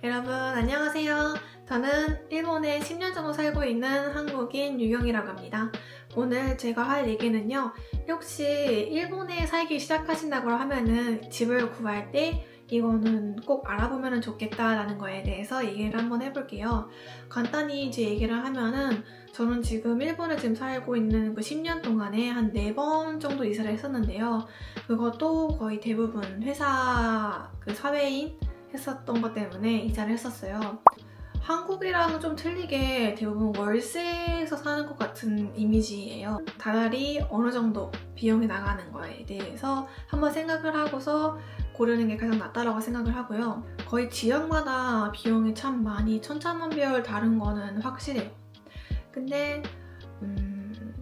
여러분 안녕하세요. 저는 일본에 10년 정도 살고 있는 한국인 유경이라고 합니다. 오늘 제가 할 얘기는요. 혹시 일본에 살기 시작하신다고 하면은 집을 구할 때 이거는 꼭 알아보면 좋겠다라는 거에 대해서 얘기를 한번 해볼게요. 간단히 이제 얘기를 하면은 저는 지금 일본에 지금 살고 있는 그 10년 동안에 한 4번 정도 이사를 했었는데요. 그것도 거의 대부분 회사 그 사회인 했었던 것 때문에 이사를 했었어요. 한국이랑 좀 틀리게 대부분 월세에서 사는 것 같은 이미지예요. 다달이 어느 정도 비용이 나가는 거에 대해서 한번 생각을 하고서 고르는 게 가장 낫다라고 생각을 하고요. 거의 지역마다 비용이 참 많이 천차만별 다른 거는 확실해요. 근데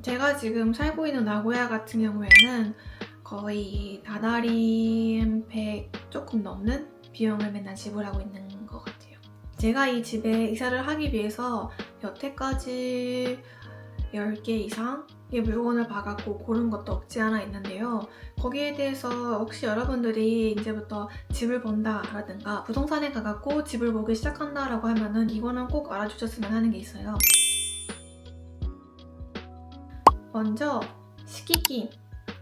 제가 지금 살고 있는 나고야 같은 경우에는 거의 다달이 100 조금 넘는 비용을 맨날 지불하고 있는 것 같아요. 제가 이 집에 이사를 하기 위해서 여태까지 10개 이상의 물건을 봐갖고 고른 것도 없지 않아 있는데요. 거기에 대해서 혹시 여러분들이 이제부터 집을 본다라든가 부동산에 가갖고 집을 보기 시작한다라고 하면은 이거는 꼭 알아주셨으면 하는 게 있어요. 먼저 시키긴,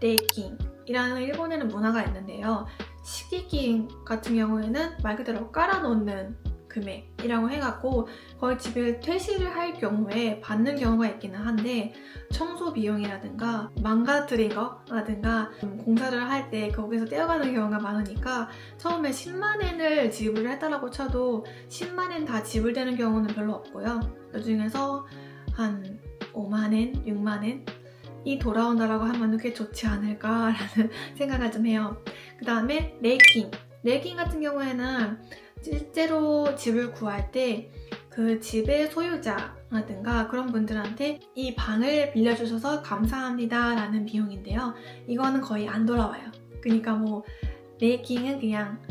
레이킹 이라는 일본에는 문화가 있는데요. 시키긴 같은 경우에는 말 그대로 깔아놓는 금액이라고 해갖고 거의 집에 퇴실을 할 경우에 받는 경우가 있기는 한데 청소 비용이라든가 망가뜨린 거라든가 공사를 할 때 거기서 떼어가는 경우가 많으니까 처음에 10만엔을 지불을 했다라고 쳐도 10만엔 다 지불되는 경우는 별로 없고요. 그 중에서 한 5만엔, 6만엔 이 돌아온다라고 하면 꽤 좋지 않을까라는 생각을 좀 해요. 그 다음에 레이킹 같은 경우에는 실제로 집을 구할 때 그 집의 소유자라든가 그런 분들한테 이 방을 빌려주셔서 감사합니다 라는 비용인데요. 이거는 거의 안 돌아와요. 그러니까 뭐 레이킹은 그냥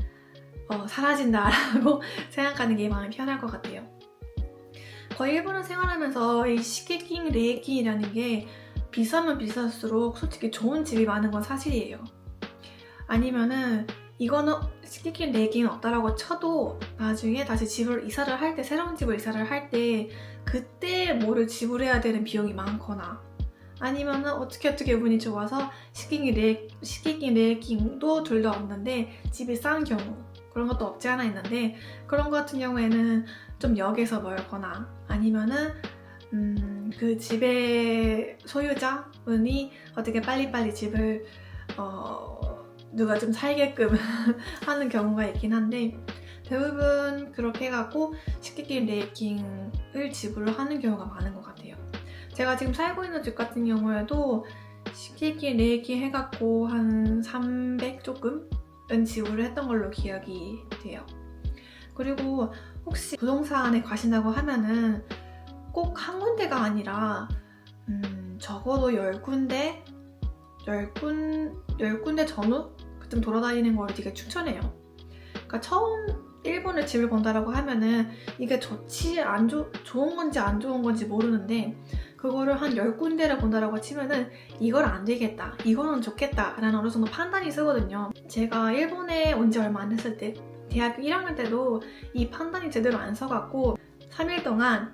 사라진다라고 생각하는 게 마음이 편할 것 같아요. 거의 일본을 생활하면서 이 시키킹, 레이킹이라는 게 비싸면 비쌀수록 솔직히 좋은 집이 많은 건 사실이에요. 아니면은 이거는 시키긴 레깅은 없다라고 쳐도 나중에 다시 집을 이사를 할 때, 새로운 집을 이사를 할 때 그때 뭐를 지불해야 되는 비용이 많거나 아니면은 어떻게 운이 좋아서 시키긴 레깅도 둘 다 없는데 집이 싼 경우 그런 것도 없지 않아 있는데 그런 것 같은 경우에는 좀 역에서 멀거나 아니면은 그 집의 소유자분이 어떻게 빨리빨리 집을 누가 좀 살게끔 하는 경우가 있긴 한데 대부분 그렇게 해갖고 시키긴 레이킹을 지불을 하는 경우가 많은 것 같아요. 제가 지금 살고 있는 집 같은 경우에도 시키긴 레이킹 해갖고 한 300 조금은 지불을 했던 걸로 기억이 돼요. 그리고 혹시 부동산에 가신다고 하면은 꼭 한 군데가 아니라 적어도 10군데 전후 좀 돌아다니는 걸 되게 추천해요. 그러니까 처음 일본에 집을 본다라고 하면은 이게 좋은 건지 안 좋은 건지 모르는데 그거를 한 10군데를 본다라고 치면은 이걸 안 되겠다, 이거는 좋겠다 라는 어느 정도 판단이 쓰거든요. 제가 일본에 온 지 얼마 안 됐을 때 대학교 1학년 때도 이 판단이 제대로 안 서갖고 3일 동안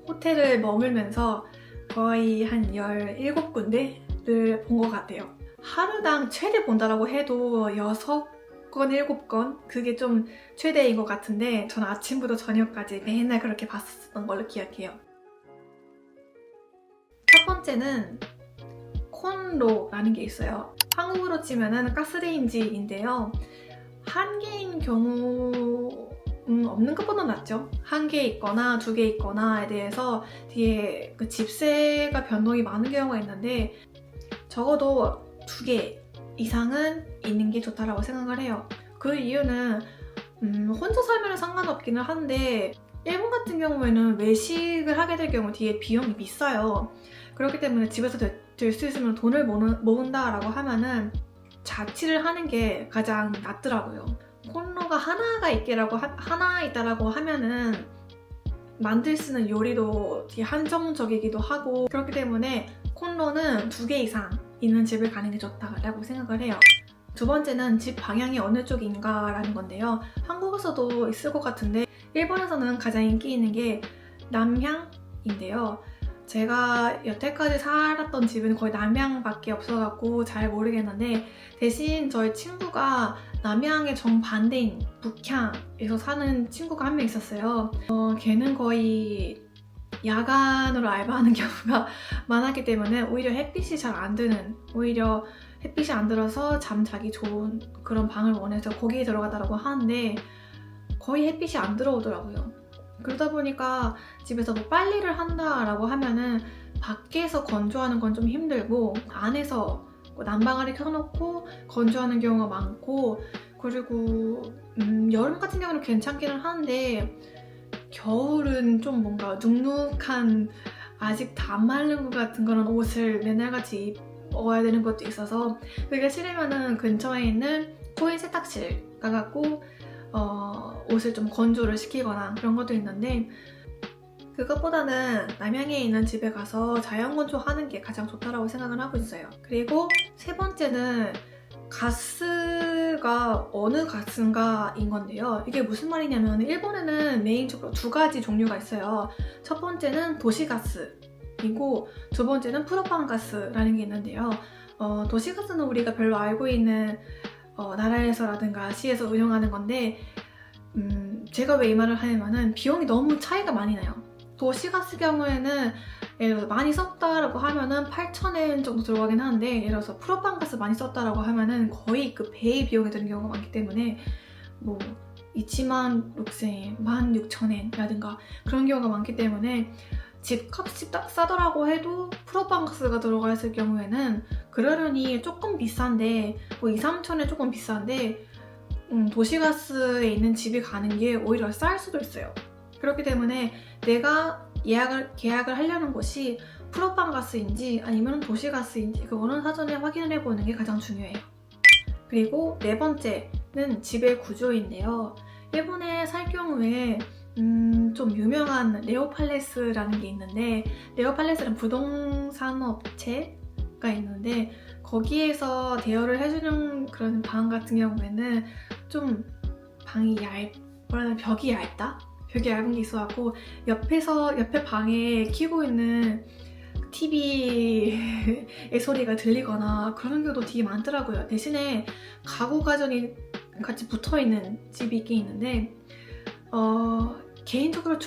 호텔을 머물면서 거의 한 17군데를 본 것 같아요. 하루당 최대 본다라고 해도 6건, 7건 그게 좀 최대인 것 같은데 저는 아침부터 저녁까지 맨날 그렇게 봤었던 걸로 기억해요. 첫 번째는 콘로라는 게 있어요. 한국으로 치면은 가스레인지인데요. 한 개인 경우 없는 것보다 낫죠. 한 개 있거나 2개 있거나에 대해서 되게 그 집세가 변동이 많은 경우가 있는데 적어도 2개 이상은 있는 게 좋다라고 생각을 해요. 그 이유는 혼자 살면 상관없기는 한데 일본 같은 경우에는 외식을 하게 될 경우 뒤에 비용이 비싸요. 그렇기 때문에 집에서 될 수 있으면 돈을 모은다라고 하면은 자취를 하는 게 가장 낫더라고요. 콘로가 하나 있다라고 하면은 만들 수 있는 요리도 되게 한정적이기도 하고 그렇기 때문에 콘로는 2개 이상 있는 집을 가는 게 좋다라고 생각을 해요. 두 번째는 집 방향이 어느 쪽인가라는 건데요. 한국에서도 있을 것 같은데 일본에서는 가장 인기 있는 게 남향인데요. 제가 여태까지 살았던 집은 거의 남향밖에 없어갖고 잘 모르겠는데, 대신 저희 친구가 남향의 정반대인 북향에서 사는 친구가 한 명 있었어요. 걔는 거의 야간으로 알바하는 경우가 많았기 때문에 오히려 햇빛이 잘 안 드는, 오히려 햇빛이 안 들어서 잠자기 좋은 그런 방을 원해서 거기에 들어가더라고 하는데 거의 햇빛이 안 들어오더라고요. 그러다 보니까 집에서 뭐 빨래를 한다라고 하면은 밖에서 건조하는 건 좀 힘들고 안에서 난방아를 켜놓고 건조하는 경우가 많고, 그리고 여름 같은 경우는 괜찮기는 한데 겨울은 좀 뭔가 눅눅한, 아직 다 안 마른 것 같은 그런 옷을 맨날같이 입어야 되는 것도 있어서 그게 싫으면은 근처에 있는 코인 세탁실 가갖고 옷을 좀 건조를 시키거나 그런 것도 있는데, 그것보다는 남향에 있는 집에 가서 자연 건조하는 게 가장 좋다라고 생각을 하고 있어요. 그리고 세 번째는 가스가 어느 가스인가인 건데요. 이게 무슨 말이냐면 일본에는 메인적으로 두 가지 종류가 있어요. 첫 번째는 도시가스이고 두 번째는 프로판가스라는 게 있는데요. 도시가스는 우리가 별로 알고 있는 나라에서라든가 시에서 운영하는 건데, 제가 왜 이 말을 하냐면은 비용이 너무 차이가 많이 나요. 도시가스 경우에는 예를 들어서 많이 썼다라고 하면은 8,000엔 정도 들어가긴 하는데, 예를 들어서 프로판가스 많이 썼다라고 하면은 거의 그 배의 비용이 드는 경우가 많기 때문에 뭐 26,000엔, 16,000엔이라든가 그런 경우가 많기 때문에 집값이 딱 싸더라고 해도 프로판가스가 들어가 있을 경우에는 그러려니 조금 비싼데, 뭐 2,000~3,000엔 조금 비싼데 도시가스에 있는 집이 가는 게 오히려 쌀 수도 있어요. 그렇기 때문에 내가 계약을 하려는 곳이 프로판가스인지 아니면 도시가스인지 그거는 사전에 확인을 해보는 게 가장 중요해요. 그리고 네 번째는 집의 구조인데요. 일본에 살 경우에 좀 유명한 레오팔레스라는 게 있는데, 레오팔레스는 부동산 업체가 있는데 거기에서 대여를 해주는 그런 방 같은 경우에는 좀 방이 벽이 얇다? 벽이 얇은 게 있어갖고 옆에 방에 키고 있는 TV의 소리가 들리거나 그런 경우도 되게 많더라고요. 대신에 가구 가전이 같이 붙어있는 집이 있긴 있는데 개인적으로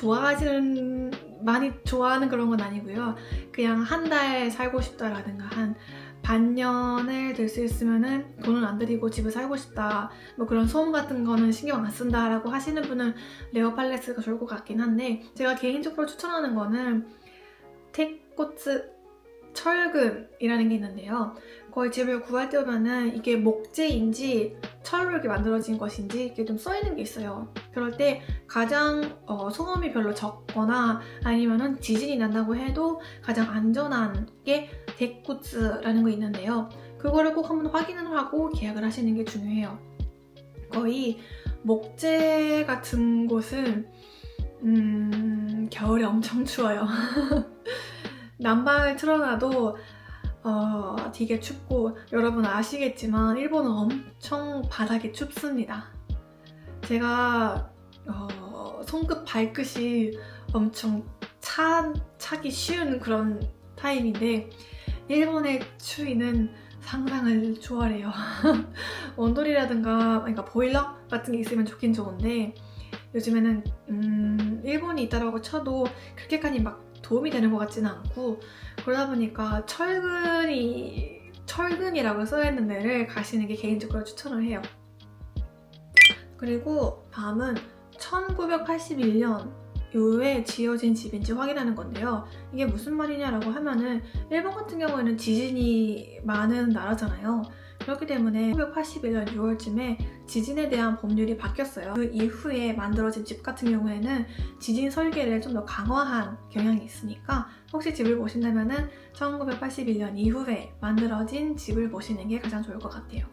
많이 좋아하는 그런 건 아니고요. 그냥 한 달 살고 싶다라든가 한 반년을 될 수 있으면은 돈을 안 들이고 집에 살고 싶다, 뭐 그런 소음 같은 거는 신경 안 쓴다라고 하시는 분은 레오팔레스가 좋을 것 같긴 한데, 제가 개인적으로 추천하는 거는 택고츠 철근이라는 게 있는데요. 거의 집을 구할 때 보면은 이게 목재인지 철로 이렇게 만들어진 것인지 이렇게 좀 써있는 게 있어요. 그럴 때 가장 소음이 별로 적거나 아니면은 지진이 난다고 해도 가장 안전한 게 데쿠츠라는 거 있는데요. 그거를 꼭 한번 확인을 하고 계약을 하시는 게 중요해요. 거의 목재 같은 곳은 겨울에 엄청 추워요. 난방을 틀어놔도 되게 춥고, 여러분 아시겠지만 일본은 엄청 바닥이 춥습니다. 제가 손끝 발끝이 엄청 차기 쉬운 그런 타입인데 일본의 추위는 상상을 초월해요. 원돌이라든가 그러니까 보일러 같은 게 있으면 좋긴 좋은데 요즘에는 일본이 있다라고 쳐도 그렇게까지 막 도움이 되는 것 같지는 않고, 그러다 보니까 철근이라고 써있는 데를 가시는 게 개인적으로 추천을 해요. 그리고 다음은 1981년 이후에 지어진 집인지 확인하는 건데요. 이게 무슨 말이냐라고 하면은 일본 같은 경우에는 지진이 많은 나라잖아요. 그렇기 때문에 1981년 6월쯤에 지진에 대한 법률이 바뀌었어요. 그 이후에 만들어진 집 같은 경우에는 지진 설계를 좀 더 강화한 경향이 있으니까 혹시 집을 보신다면은 1981년 이후에 만들어진 집을 보시는 게 가장 좋을 것 같아요.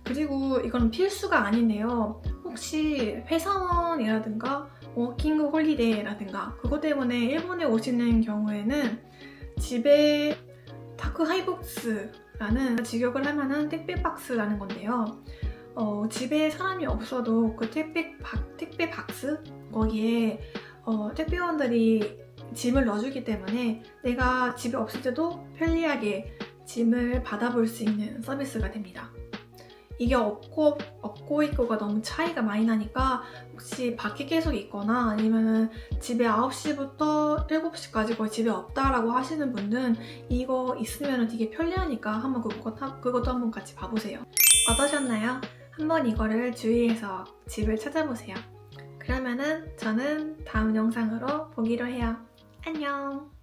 그리고 이건 필수가 아닌데요. 혹시 회사원이라든가 워킹 홀리데이라든가 그것 때문에 일본에 오시는 경우에는 집에 타크 하이복스라는 직역을 하면은 택배 박스라는 건데요. 집에 사람이 없어도 그 택배 박스 거기에 택배원들이 짐을 넣어주기 때문에 내가 집에 없을 때도 편리하게 짐을 받아볼 수 있는 서비스가 됩니다. 이게 없고 있고가 너무 차이가 많이 나니까 혹시 밖에 계속 있거나 아니면 집에 9시부터 7시까지 거의 집에 없다라고 하시는 분들은 이거 있으면 되게 편리하니까 한번 그것도 한번 같이 봐보세요. 어떠셨나요? 한번 이거를 주의해서 집을 찾아보세요. 그러면은 저는 다음 영상으로 보기로 해요. 안녕!